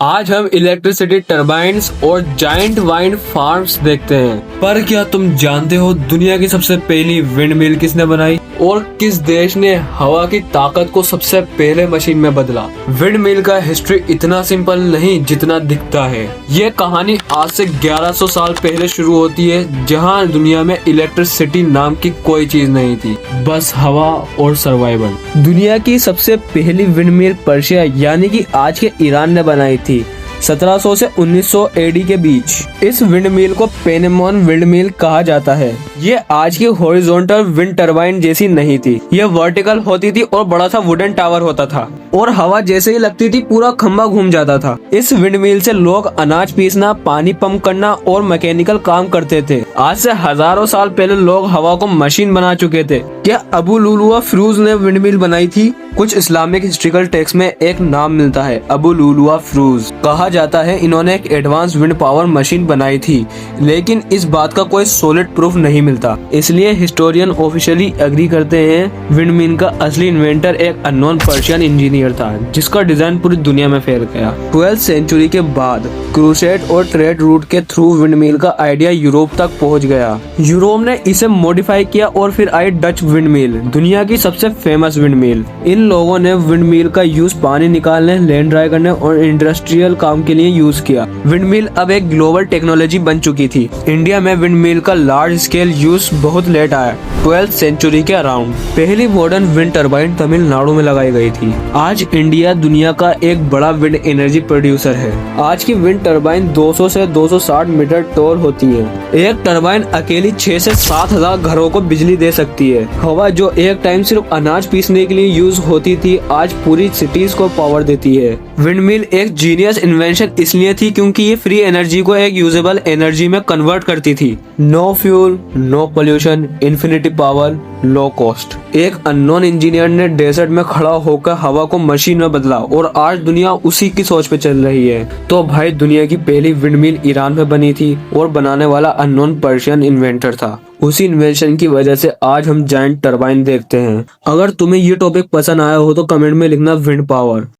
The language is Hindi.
आज हम इलेक्ट्रिसिटी टरबाइन्स और जायंट वाइंड फार्म्स देखते हैं। पर क्या तुम जानते हो दुनिया की सबसे पहली विंड मिल किसने बनाई और किस देश ने हवा की ताकत को सबसे पहले मशीन में बदला? विंड मिल का हिस्ट्री इतना सिंपल नहीं जितना दिखता है। ये कहानी आज से 1100 साल पहले शुरू होती है, जहाँ दुनिया में इलेक्ट्रिसिटी नाम की कोई चीज नहीं थी, बस हवा और सर्वाइवल। दुनिया की सबसे पहली विंड मिल पर्शिया यानी कि आज के ईरान ने बनाई थी 1700 से 1900 एडी के बीच। इस विंड मिल को पेनेमोन विंड मिल कहा जाता है। ये आज की हॉरिजॉन्टल विंड टरबाइन जैसी नहीं थी, ये वर्टिकल होती थी और बड़ा सा वुडन टावर होता था और हवा जैसे ही लगती थी पूरा खंबा घूम जाता था। इस विंड मिल से लोग अनाज पीसना, पानी पंप करना और मैकेनिकल काम करते थे। आज से हजारों साल पहले लोग हवा को मशीन बना चुके थे। क्या अबू लुलुआ फिरोज ने विंड मिल बनाई थी? कुछ इस्लामिक हिस्ट्रिकल टेक्स्ट में एक नाम मिलता है, अबू लुलुआ फिरोज। कहा जाता है इन्होंने एक एडवांस विंड पावर मशीन बनाई थी, लेकिन इस बात का कोई सॉलिड प्रूफ नहीं मिलता। इसलिए हिस्टोरियन ऑफिशियली एग्री करते हैं विंड मिल का असली इन्वेंटर एक अननोन पर्शियन इंजीनियर था, जिसका डिजाइन पूरी दुनिया में फैल गया। 12th सेंचुरी के बाद क्रूसेड और ट्रेड रूट के थ्रू विंड मिल का आइडिया यूरोप तक पहुंच गया। यूरोप ने इसे मॉडिफाई किया और फिर आई डच विंड मिल, दुनिया की सबसे फेमस विंड मिल। इन लोगों ने विंड मिल का यूज पानी निकालने, लैंड ड्राई करने और इंडस्ट्रियल काम के लिए यूज किया। विंड मिल अब एक ग्लोबल टेक्नोलॉजी बन चुकी थी। इंडिया में विंड मिल का लार्ज स्केल यूज बहुत लेट आया, 12th सेंचुरी के अराउंड। पहली मॉडर्न विंड टरबाइन तमिलनाडु में लगाई गई थी। आज इंडिया दुनिया का एक बड़ा विंड एनर्जी प्रोड्यूसर है। आज की विंड टरबाइन 200 से 260 मीटर टॉल होती है। एक टरबाइन अकेली 6 से 7 हजार घरों को बिजली दे सकती है। हवा जो एक टाइम सिर्फ अनाज पीसने के लिए यूज होती थी, आज पूरी सिटीज को पावर देती है। विंड मिल एक जीनियस इन्वेंशन इसलिए थी क्योंकि ये फ्री एनर्जी को एक यूजेबल एनर्जी में कन्वर्ट करती थी। No fuel, no pollution, infinity power, low cost. एक अननोन इंजीनियर ने डेजर्ट में खड़ा होकर हवा को मशीन में बदला और आज दुनिया उसी की सोच पे चल रही है। तो भाई, दुनिया की पहली विंड मिल ईरान में बनी थी और बनाने वाला अननोन पर्शियन इन्वेंटर था। उसी इन्वेंशन की वजह से आज हम जायंट टरबाइन देखते हैं। अगर तुम्हें ये टॉपिक पसंद आया हो तो कमेंट में लिखना विंड पावर।